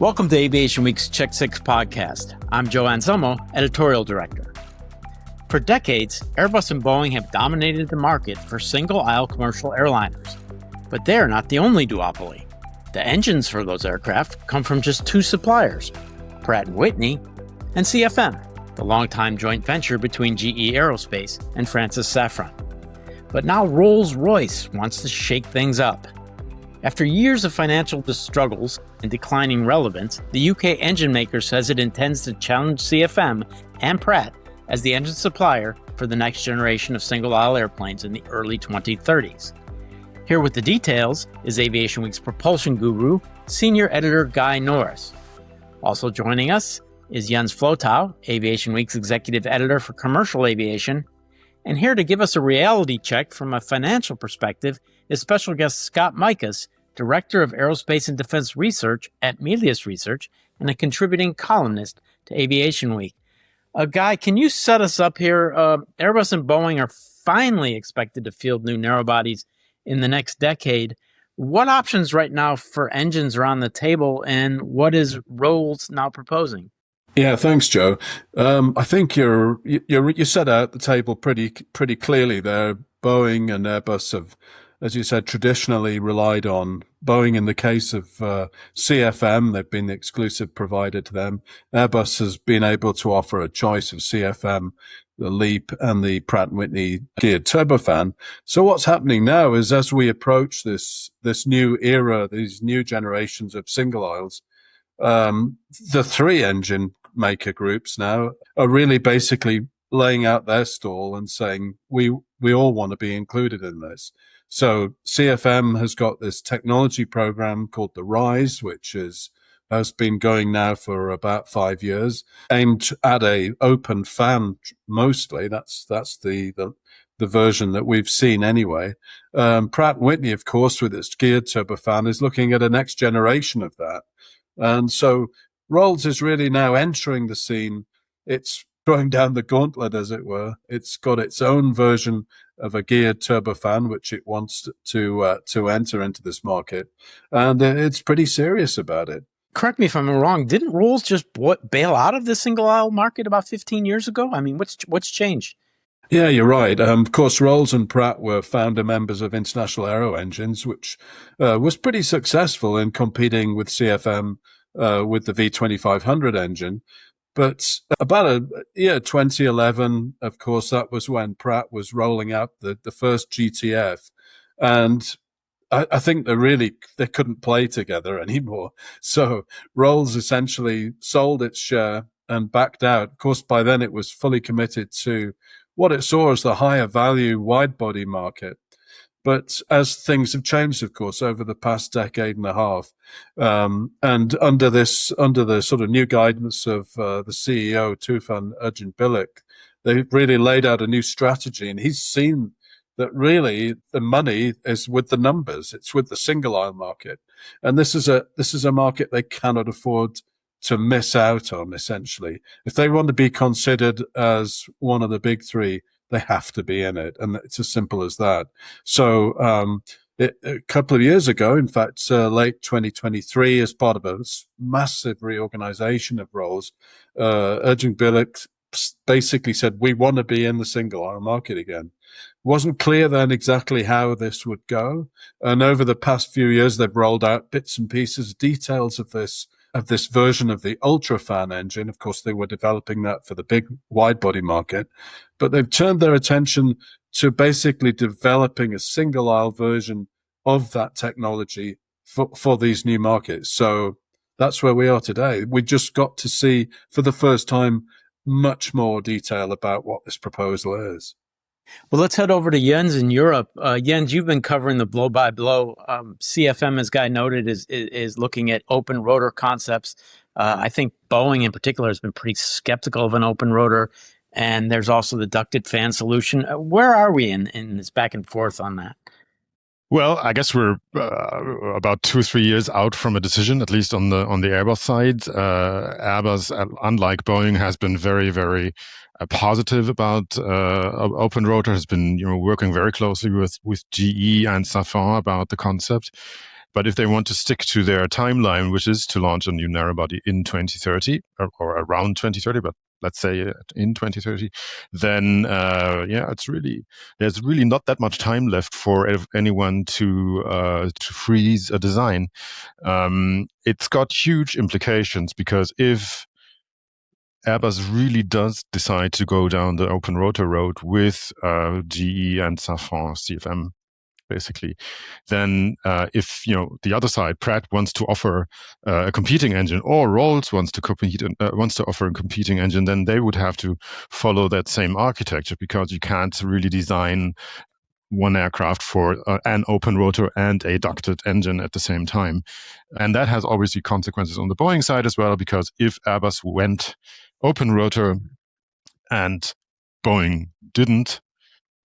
Welcome to Aviation Week's Check 6 podcast. I'm Joe Anselmo, editorial director. For decades, Airbus and Boeing have dominated the market for single-aisle commercial airliners. But they're not the only duopoly. The engines for those aircraft come from just two suppliers, Pratt & Whitney and CFM, the longtime joint venture between GE Aerospace and Francis Safran. But now Rolls-Royce wants to shake things up. After years of financial struggles and declining relevance, the UK engine maker says it intends to challenge CFM and Pratt as the engine supplier for the next generation of single-aisle airplanes in the early 2030s. Here with the details is Aviation Week's propulsion guru, senior editor Guy Norris. Also joining us is Jens Flotow, Aviation Week's executive editor for commercial aviation. And here to give us a reality check from a financial perspective is special guest Scott Mikus, Director of Aerospace and Defense Research at Melius Research and a contributing columnist to Aviation Week. Guy, can you set us up here? Airbus and Boeing are finally expected to field new narrowbodies in the next decade. What options right now for engines are on the table, and what is Rolls now proposing? Yeah, thanks, Joe. I think you set out the table pretty clearly there. Boeing and Airbus have, as you said, traditionally relied on Boeing in the case of CFM. They've been the exclusive provider to them. Airbus has been able to offer a choice of CFM, the LEAP, and the Pratt & Whitney geared turbofan. So what's happening now is as we approach this new era, these new generations of single aisles, the three engine maker groups now are really basically laying out their stall and saying, we all want to be included in this. So CFM has got this technology program called the RISE, which has been going now for about 5 years, aimed at a open fan mostly. That's the version that we've seen anyway. Pratt & Whitney, of course, with its geared turbofan, is looking at a next generation of that. And so Rolls is really now entering the scene. It's throwing down the gauntlet, as it were. It's got its own version of a geared turbofan, which it wants to enter into this market. And it's pretty serious about it. Correct me if I'm wrong. Didn't Rolls just bail out of the single-aisle market about 15 years ago? I mean, what's changed? Yeah, you're right. Of course, Rolls and Pratt were founder members of International Aero Engines, which was pretty successful in competing with CFM with the V2500 engine. But about 2011, of course, that was when Pratt was rolling out the first GTF. And I think they couldn't play together anymore. So Rolls essentially sold its share and backed out. Of course, by then it was fully committed to what it saw as the higher value wide body market. But as things have changed, of course, over the past decade and a half, and under the sort of new guidance of the CEO, Tufan Erginbilgic, they've really laid out a new strategy, and he's seen that really the money is with the numbers. It's with the single aisle market, and this is a market they cannot afford to miss out on. Essentially, if they want to be considered as one of the big three, they have to be in it, and it's as simple as that. So a couple of years ago, in fact, late 2023, as part of a massive reorganization of Rolls, Erginbilgic basically said, we want to be in the single-aisle market again. It wasn't clear then exactly how this would go, and over the past few years, they've rolled out bits and pieces, details of this version of the UltraFan engine. Of course, they were developing that for the big wide-body market, but they've turned their attention to basically developing a single-aisle version of that technology for these new markets. So that's where we are today. We just got to see, for the first time, much more detail about what this proposal is. Well, let's head over to Jens in Europe. Jens, you've been covering the blow-by-blow. CFM, as Guy noted, is looking at open rotor concepts. I think Boeing in particular has been pretty skeptical of an open rotor. And there's also the ducted fan solution. Where are we in this back and forth on that? Well, I guess we're about 2-3 years out from a decision, at least on the Airbus side. Airbus, unlike Boeing, has been very, very positive about open rotor. Has been working very closely with GE and Safran about the concept. But if they want to stick to their timeline, which is to launch a new narrowbody in 2030 or around 2030, but let's say in 2030, then there's really not that much time left for anyone to freeze a design. It's got huge implications, because if Airbus really does decide to go down the open rotor road with GE and Safran CFM, basically, then if the other side, Pratt, wants to offer a competing engine, or Rolls wants to offer a competing engine, then they would have to follow that same architecture, because you can't really design one aircraft for an open rotor and a ducted engine at the same time. And that has obviously consequences on the Boeing side as well, because if Airbus went open rotor and Boeing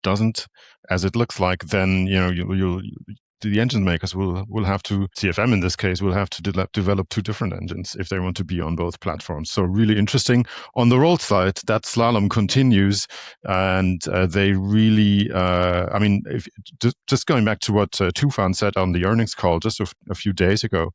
doesn't, as it looks like, then the engine makers will have to, CFM in this case, will have to develop two different engines if they want to be on both platforms. So really interesting. On the Rolls side, that slalom continues, and they really, if just going back to what Tufan said on the earnings call just a few days ago,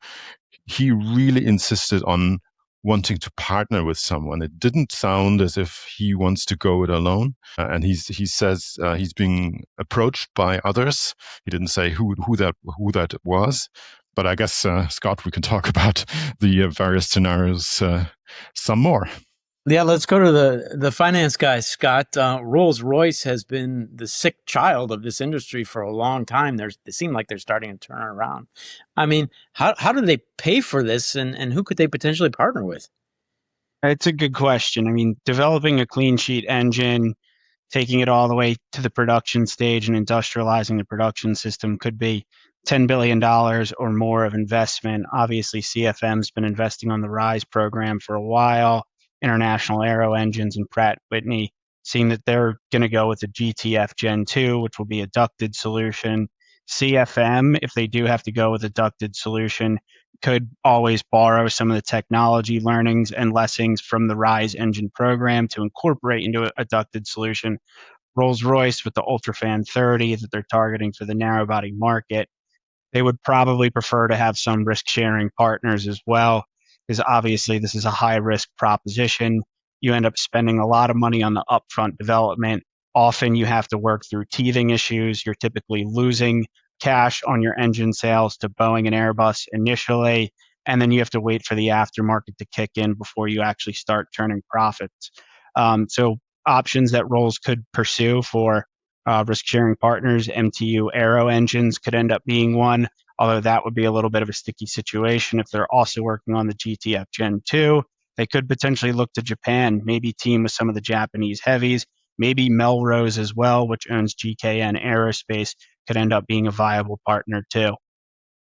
he really insisted on wanting to partner with someone. It didn't sound as if he wants to go it alone. And he says he's being approached by others. He didn't say who that was. But I guess, Scott, we can talk about the various scenarios some more. Yeah, let's go to the finance guy, Scott. Rolls-Royce has been the sick child of this industry for a long time. It seems like they're starting to turn around. I mean, how do they pay for this, and who could they potentially partner with? It's a good question. I mean, developing a clean sheet engine, taking it all the way to the production stage and industrializing the production system could be $10 billion or more of investment. Obviously, CFM's been investing on the RISE program for a while. International Aero Engines and Pratt Whitney, seeing that they're going to go with the GTF Gen 2, which will be a ducted solution. CFM, if they do have to go with a ducted solution, could always borrow some of the technology learnings and lessons from the RISE engine program to incorporate into a ducted solution. Rolls-Royce with the UltraFan 30 that they're targeting for the narrowbody market, they would probably prefer to have some risk-sharing partners as well, because obviously this is a high-risk proposition. You end up spending a lot of money on the upfront development. Often you have to work through teething issues. You're typically losing cash on your engine sales to Boeing and Airbus initially, and then you have to wait for the aftermarket to kick in before you actually start turning profits. So options that Rolls could pursue for risk-sharing partners, MTU Aero Engines could end up being one, although that would be a little bit of a sticky situation if they're also working on the GTF Gen 2. They could potentially look to Japan, maybe team with some of the Japanese heavies, maybe Melrose as well, which owns GKN Aerospace, could end up being a viable partner too.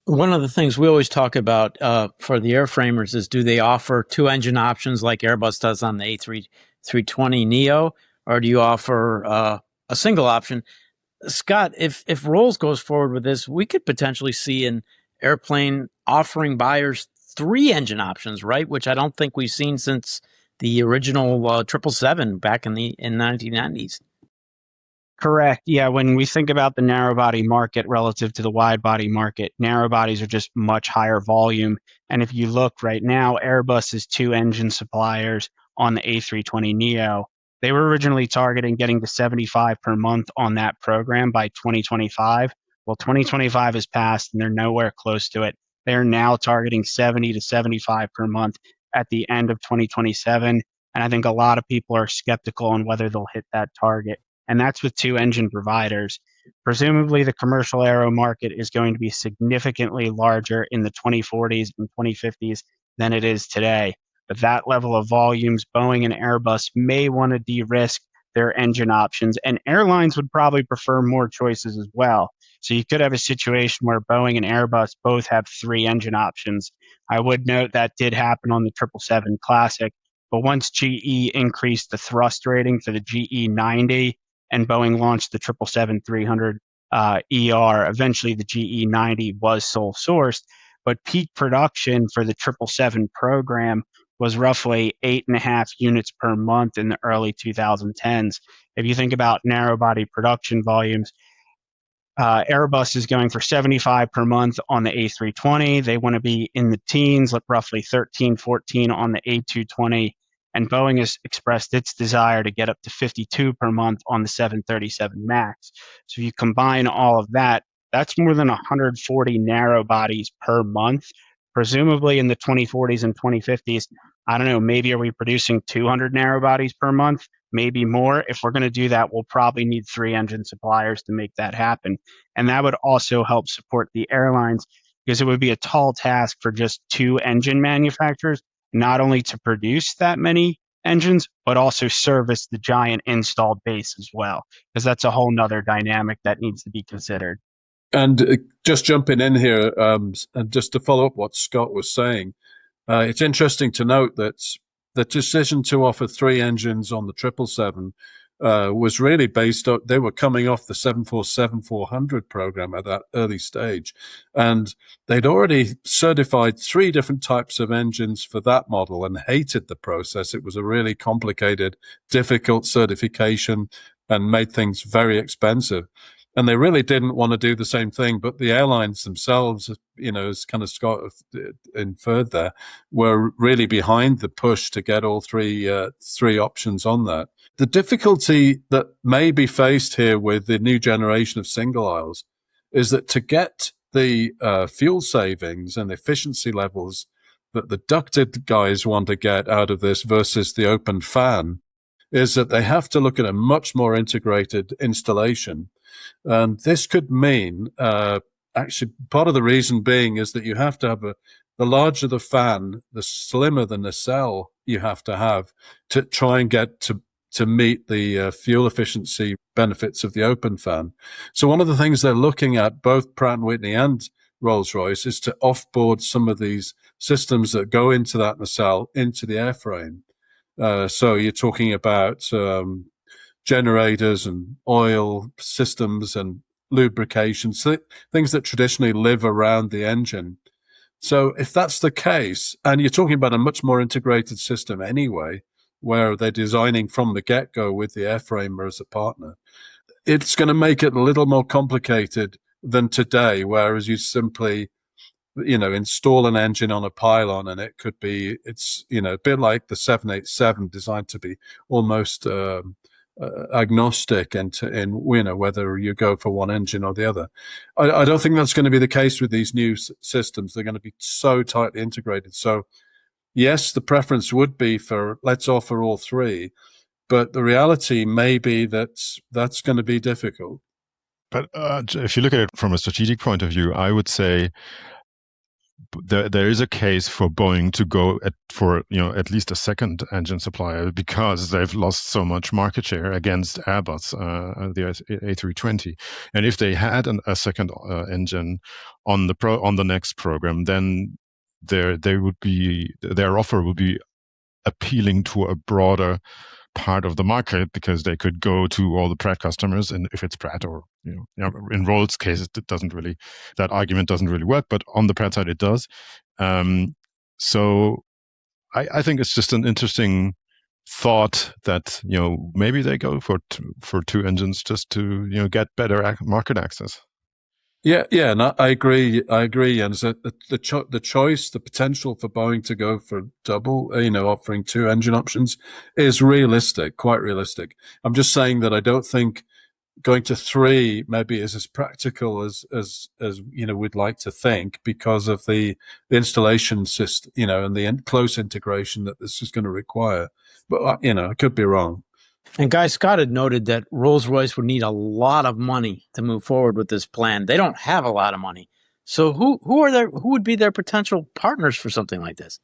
One of the things we always talk about for the airframers is, do they offer two engine options like Airbus does on the A320neo, or do you offer a single option? Scott, if Rolls goes forward with this, we could potentially see an airplane offering buyers three engine options, right? Which I don't think we've seen since the original 777 back in the 1990s. Correct. Yeah, when we think about the narrow-body market relative to the wide-body market, narrow-bodies are just much higher volume. And if you look right now, Airbus is two engine suppliers on the A320neo. They were originally targeting getting to 75 per month on that program by 2025. Well, 2025 has passed and they're nowhere close to it. They're now targeting 70 to 75 per month at the end of 2027. And I think a lot of people are skeptical on whether they'll hit that target. And that's with two engine providers. Presumably, the commercial aero market is going to be significantly larger in the 2040s and 2050s than it is today. But that level of volumes, Boeing and Airbus may want to de-risk their engine options, and airlines would probably prefer more choices as well. So you could have a situation where Boeing and Airbus both have three engine options. I would note that did happen on the 777 Classic, but once GE increased the thrust rating for the GE90 and Boeing launched the 777-300 ER, eventually the GE90 was sole sourced, but peak production for the 777 program was roughly 8.5 units per month in the early 2010s. If you think about narrow body production volumes, Airbus is going for 75 per month on the A320. They want to be in the teens, like roughly 13, 14 on the A220. And Boeing has expressed its desire to get up to 52 per month on the 737 MAX. So if you combine all of that, that's more than 140 narrow bodies per month. Presumably in the 2040s and 2050s, I don't know, maybe are we producing 200 narrow bodies per month? Maybe more. If we're going to do that, we'll probably need 3 engine suppliers to make that happen. And that would also help support the airlines, because it would be a tall task for just 2 engine manufacturers, not only to produce that many engines, but also service the giant installed base as well, because that's a whole nother dynamic that needs to be considered. And just jumping in here, and just to follow up what Scott was saying, it's interesting to note that the decision to offer 3 engines on the 777 was really based on, they were coming off the 747-400 program at that early stage. And they'd already certified 3 different types of engines for that model and hated the process. It was a really complicated, difficult certification and made things very expensive. And they really didn't want to do the same thing, but the airlines themselves, as kind of Scott inferred there, were really behind the push to get all three options on that. The difficulty that may be faced here with the new generation of single aisles is that to get the fuel savings and efficiency levels that the ducted guys want to get out of this versus the open fan, is that they have to look at a much more integrated installation. And this could mean, actually, part of the reason being is that you have to have the larger the fan, the slimmer the nacelle you have to have to try and get to meet the fuel efficiency benefits of the open fan. So one of the things they're looking at, both Pratt & Whitney and Rolls-Royce, is to offboard some of these systems that go into that nacelle into the airframe. So you're talking about generators and oil systems and lubrication, so things that traditionally live around the engine. So if that's the case, and you're talking about a much more integrated system anyway, where they're designing from the get-go with the airframer as a partner, it's going to make it a little more complicated than today, whereas you simply, install an engine on a pylon and it could be, it's, a bit like the 787 designed to be almost agnostic in whether you go for one engine or the other. I don't think that's going to be the case with these new systems. They're going to be so tightly integrated. So yes, the preference would be for let's offer all 3, but the reality may be that that's going to be difficult. But if you look at it from a strategic point of view, I would say there is a case for Boeing to go for at least a second engine supplier, because they've lost so much market share against Airbus, the A320. And if they had a second engine on the next program, then their offer would be appealing to a broader part of the market, because they could go to all the Pratt customers, and if it's Pratt, or in Rolls' case, that argument doesn't really work, but on the Pratt side it does. So I think it's just an interesting thought that maybe they go for 2 engines just to get better market access. Yeah, and I agree, Jens. The choice, the potential for Boeing to go for double, offering 2 engine options is realistic, quite realistic. I'm just saying that I don't think going to 3 maybe is as practical as we'd like to think, because of the installation system, and the close integration that this is going to require. But I could be wrong. And Guy Scott had noted that Rolls-Royce would need a lot of money to move forward with this plan. They don't have a lot of money. So who would be their potential partners for something like this?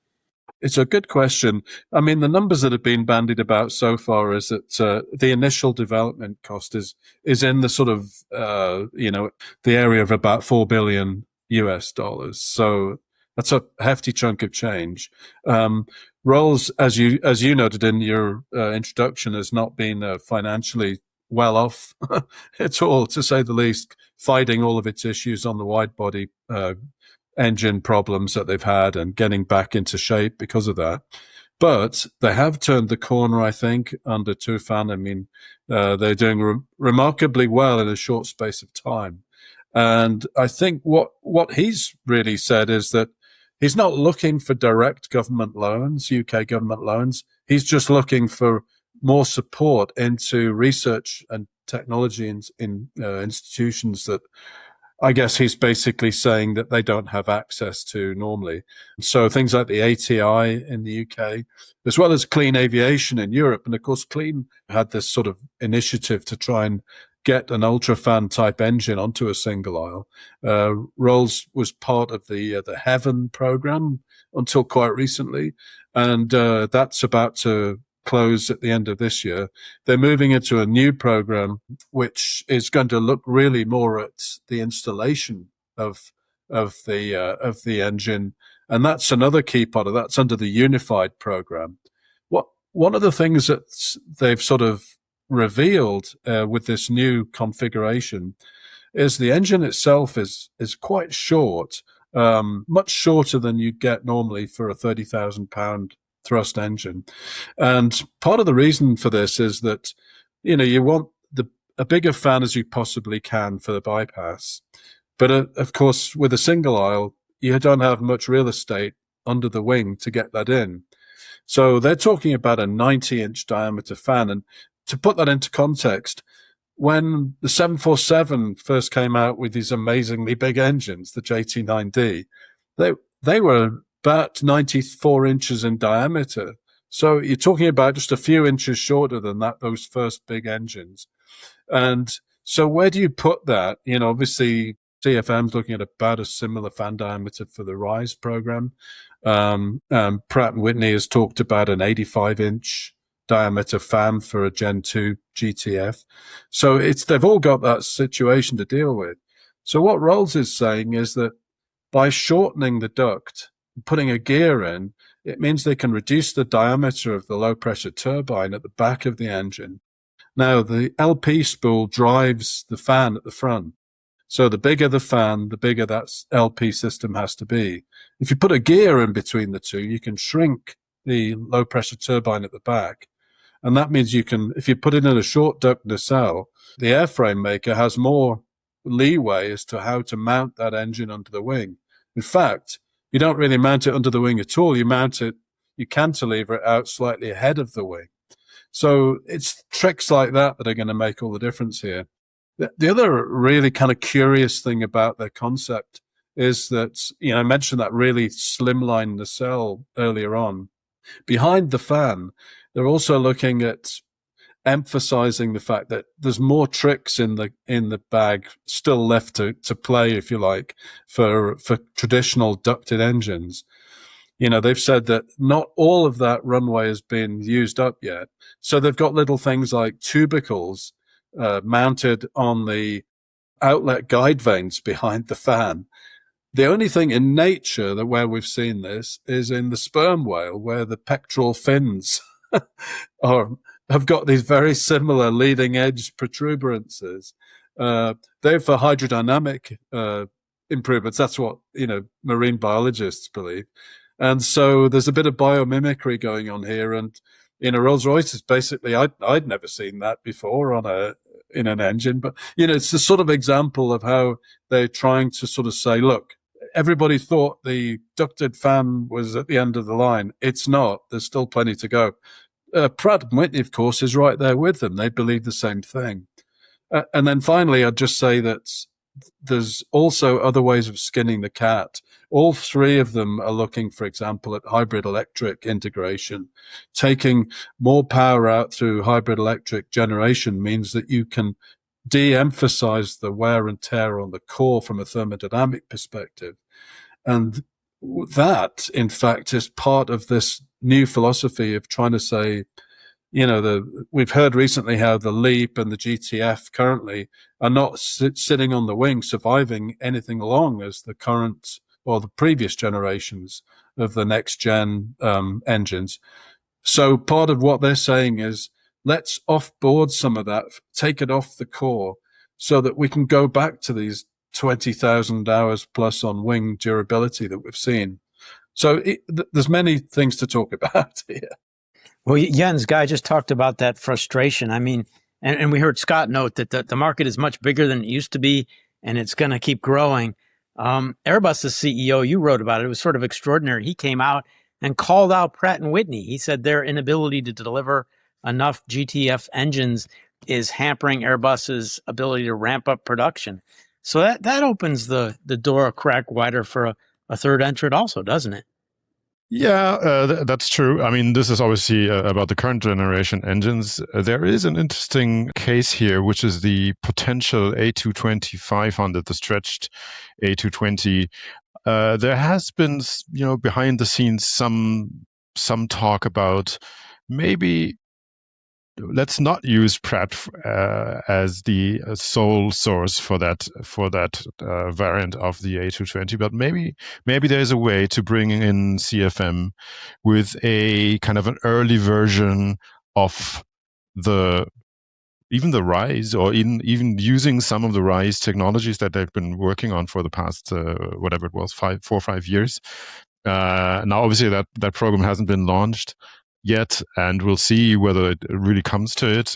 It's a good question. I mean, the numbers that have been bandied about so far is that the initial development cost is in the sort of the area of about $4 billion. So that's a hefty chunk of change. Rolls, as you noted in your introduction, has not been financially well off at all, to say the least, fighting all of its issues on the wide body engine problems that they've had and getting back into shape because of that. But they have turned the corner, I think, under UltraFan. I mean, they're doing remarkably well in a short space of time. And I think what he's really said is that he's not looking for direct government loans, UK government loans. He's just looking for more support into research and technology in institutions that I guess he's basically saying that they don't have access to normally. So things like the ATI in the UK, as well as Clean Aviation in Europe. And of course, Clean had this sort of initiative to try and get an UltraFan type engine onto a single aisle. Rolls was part of the Heaven program until quite recently. And that's about to close at the end of this year. They're moving into a new program, which is going to look really more at the installation of the engine, and that's another key part of that's under the unified program. One of the things that they've sort of revealed with this new configuration is the engine itself is quite short, much shorter than you'd get normally for a 30,000 pound thrust engine. And part of the reason for this is that, you want a bigger fan as you possibly can for the bypass. But of course, with a single aisle, you don't have much real estate under the wing to get that in. So they're talking about a 90-inch diameter fan. And to put that into context, when the 747 first came out with these amazingly big engines, the JT9D, they were about 94 inches in diameter. So you're talking about just a few inches shorter than that, those first big engines. And so where do you put that? Obviously CFM's looking at about a similar fan diameter for the RISE program. Pratt & Whitney has talked about an 85-inch diameter fan for a Gen 2 GTF. So they've all got that situation to deal with. So what Rolls is saying is that by shortening the duct, putting a gear in, it means they can reduce the diameter of the low pressure turbine at the back of the engine. Now, the LP spool drives the fan at the front. So the bigger the fan, the bigger that LP system has to be. If you put a gear in between the two, you can shrink the low pressure turbine at the back. And that means you can, if you put it in a short duct nacelle, the airframe maker has more leeway as to how to mount that engine under the wing. In fact, you don't really mount it under the wing at all. You cantilever it out slightly ahead of the wing. So it's tricks like that are going to make all the difference here. The other really kind of curious thing about their concept is that, I mentioned that really slimline nacelle earlier on. Behind the fan, they're also looking at emphasizing the fact that there's more tricks in the bag still left to play, if you like, for traditional ducted engines. They've said that not all of that runway has been used up yet. So they've got little things like tubicles mounted on the outlet guide vanes behind the fan. The only thing in nature where we've seen this is in the sperm whale, where the pectoral fins have got these very similar leading edge protuberances. They're for hydrodynamic improvements. That's what marine biologists believe. And so there's a bit of biomimicry going on here. And Rolls-Royce is basically, I'd never seen that before in an engine, but it's a sort of example of how they're trying to sort of say, look, everybody thought the ducted fan was at the end of the line. It's not. There's still plenty to go. Pratt & Whitney, of course, is right there with them. They believe the same thing. And then finally, I'd just say that there's also other ways of skinning the cat. All three of them are looking, for example, at hybrid electric integration. Taking more power out through hybrid electric generation means that you can de-emphasize the wear and tear on the core from a thermodynamic perspective. And that, in fact, is part of this new philosophy of trying to say, we've heard recently how the LEAP and the GTF currently are not sitting on the wing, surviving anything along as the current or the previous generations of the next gen engines. So part of what they're saying is, let's offboard some of that, take it off the core so that we can go back to these 20,000 hours plus on wing durability that we've seen. So there's many things to talk about here. Well, Jens, Guy just talked about that frustration. I mean, and we heard Scott note that the market is much bigger than it used to be. and it's going to keep growing. Airbus's CEO, you wrote about it. It was sort of extraordinary. He came out and called out Pratt & Whitney. He said their inability to deliver enough GTF engines is hampering Airbus's ability to ramp up production. So that opens the door a crack wider for a third entrant also, doesn't it? Yeah, that's true. I mean, this is obviously about the current generation engines. There is an interesting case here, which is the potential A220-500, the stretched A220. There has been, behind the scenes, some talk about maybe let's not use Pratt as the sole source for that variant of the A220, but maybe there's a way to bring in CFM with a kind of an early version of even the RISE, or even using some of the RISE technologies that they've been working on for the past whatever it was, 4 or 5 years. Now, obviously, that program hasn't been launched yet, and we'll see whether it really comes to it.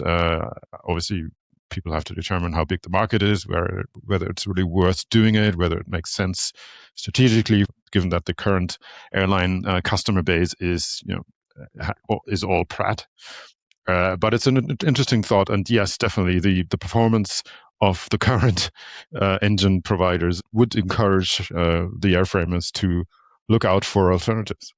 Obviously, people have to determine how big the market is, whether it's really worth doing it, whether it makes sense strategically, given that the current airline customer base is all Pratt. But it's an interesting thought, and yes, definitely the performance of the current engine providers would encourage the airframers to look out for alternatives.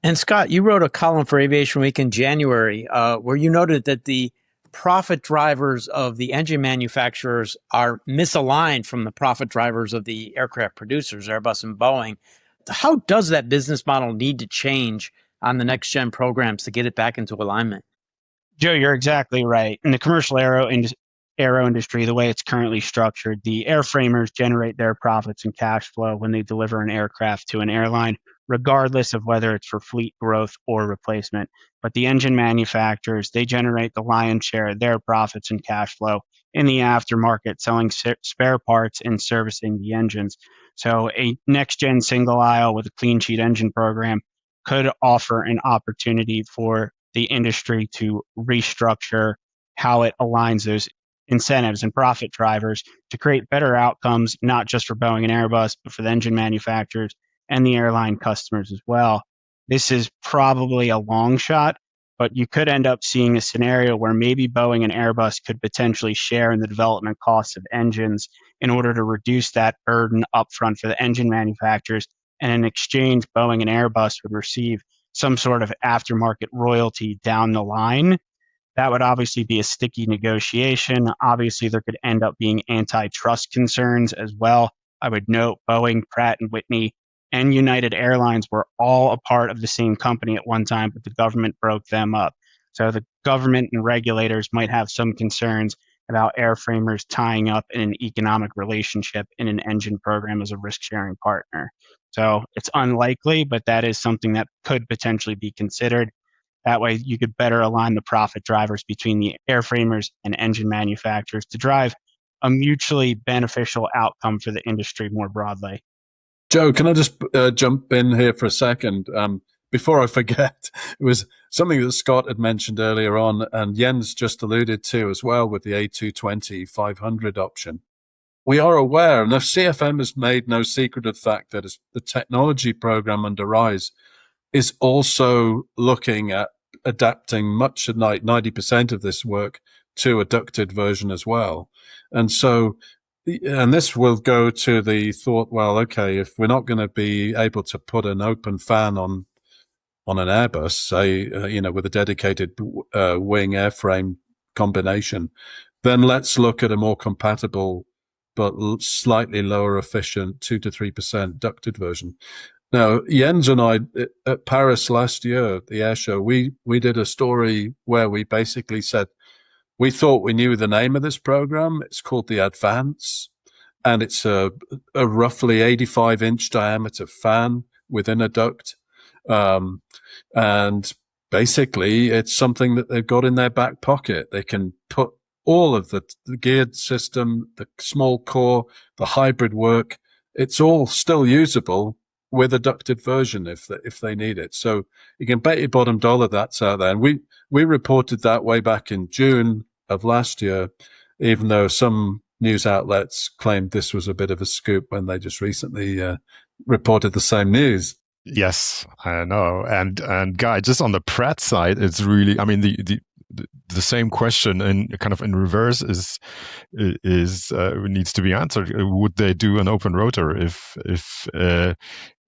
And Scott, you wrote a column for Aviation Week in January where you noted that the profit drivers of the engine manufacturers are misaligned from the profit drivers of the aircraft producers, Airbus and Boeing. How does that business model need to change on the next gen programs to get it back into alignment? Joe, you're exactly right. In the commercial aero industry, the way it's currently structured, the airframers generate their profits and cash flow when they deliver an aircraft to an airline, regardless of whether it's for fleet growth or replacement. But the engine manufacturers, they generate the lion's share of their profits and cash flow in the aftermarket, selling spare parts and servicing the engines. So a next-gen single aisle with a clean sheet engine program could offer an opportunity for the industry to restructure how it aligns those incentives and profit drivers to create better outcomes, not just for Boeing and Airbus, but for the engine manufacturers and the airline customers as well. This is probably a long shot, but you could end up seeing a scenario where maybe Boeing and Airbus could potentially share in the development costs of engines in order to reduce that burden upfront for the engine manufacturers. And in exchange, Boeing and Airbus would receive some sort of aftermarket royalty down the line. That would obviously be a sticky negotiation. Obviously, there could end up being antitrust concerns as well. I would note Boeing, Pratt & Whitney, and United Airlines were all a part of the same company at one time, but the government broke them up. So the government and regulators might have some concerns about airframers tying up in an economic relationship in an engine program as a risk-sharing partner. So it's unlikely, but that is something that could potentially be considered. That way you could better align the profit drivers between the airframers and engine manufacturers to drive a mutually beneficial outcome for the industry more broadly. Joe, can I just jump in here for a second? Before I forget, it was something that Scott had mentioned earlier on, and Jens just alluded to as well with the A220-500 option. We are aware, and the CFM has made no secret of the fact that the technology program under RISE is also looking at adapting much of 90% of this work to a ducted version as well. And so, and this will go to the thought, well, okay, if we're not going to be able to put an open fan on an Airbus, say, with a dedicated wing airframe combination, then let's look at a more compatible but slightly lower efficient 2 to 3% ducted version. Now, Jens and I at Paris last year, at the air show, we did a story where we basically said we thought we knew the name of this program. It's called the Advance, and it's a roughly 85-inch diameter fan within a duct. And basically, it's something that they've got in their back pocket. They can put all of the geared system, the small core, the hybrid work. It's all still usable with a ducted version if they need it. So you can bet your bottom dollar that's out there. And we reported that way back in June of last year, even though some news outlets claimed this was a bit of a scoop when they just recently reported the same news. Yes, I know. And Guy, just on the Pratt side, it's really, I mean, the same question in kind of in reverse is needs to be answered. Would they do an open rotor if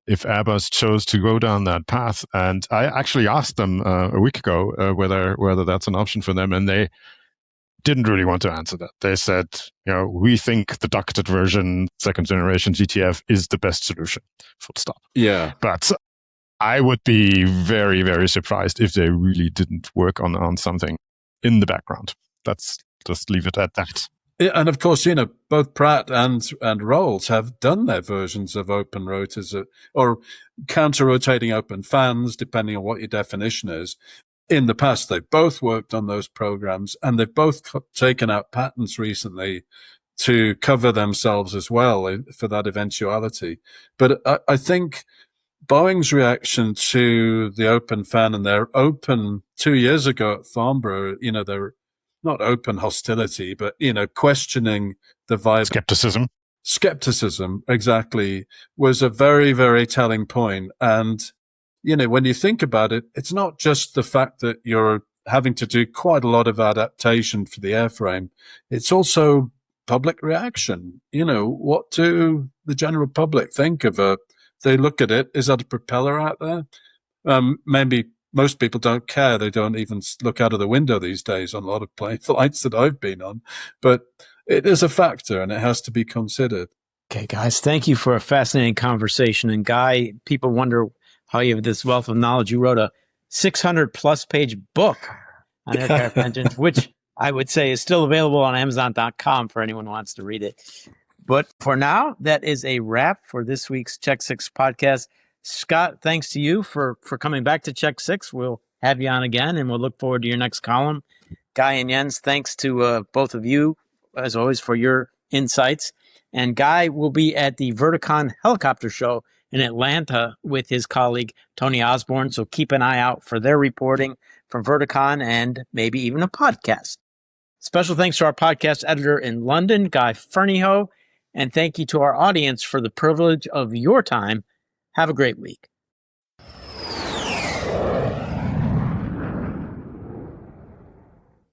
Airbus chose to go down that path? And I actually asked them a week ago whether that's an option for them, and they didn't really want to answer that. They said, we think the ducted version, second generation GTF, is the best solution. Full stop. Yeah. But I would be very, very surprised if they really didn't work on something in the background. Let's just leave it at that. Yeah, and of course, both Pratt and Rolls have done their versions of open rotors or counter-rotating open fans, depending on what your definition is. In the past, they've both worked on those programs, and they've both taken out patents recently to cover themselves as well for that eventuality. But I think Boeing's reaction to the open fan and their open 2 years ago at Farnborough, they're not open hostility, but, questioning the vibe. Skepticism, exactly, was a very, very telling point. And, when you think about it, it's not just the fact that you're having to do quite a lot of adaptation for the airframe. It's also public reaction. What do the general public think of they look at it, is that a propeller out there? Maybe most people don't care. They don't even look out of the window these days on a lot of plane flights that I've been on. But it is a factor, and it has to be considered. Okay, guys, thank you for a fascinating conversation. And Guy, people wonder how you have this wealth of knowledge. You wrote a 600-plus page book on aircraft engines, which I would say is still available on Amazon.com for anyone who wants to read it. But for now, that is a wrap for this week's Check 6 podcast. Scott, thanks to you for coming back to Check 6. We'll have you on again, and we'll look forward to your next column. Guy and Jens, thanks to both of you, as always, for your insights. And Guy will be at the Verticon Helicopter Show in Atlanta with his colleague, Tony Osborne. So keep an eye out for their reporting from Verticon and maybe even a podcast. Special thanks to our podcast editor in London, Guy Fernyhough. And thank you to our audience for the privilege of your time. Have a great week.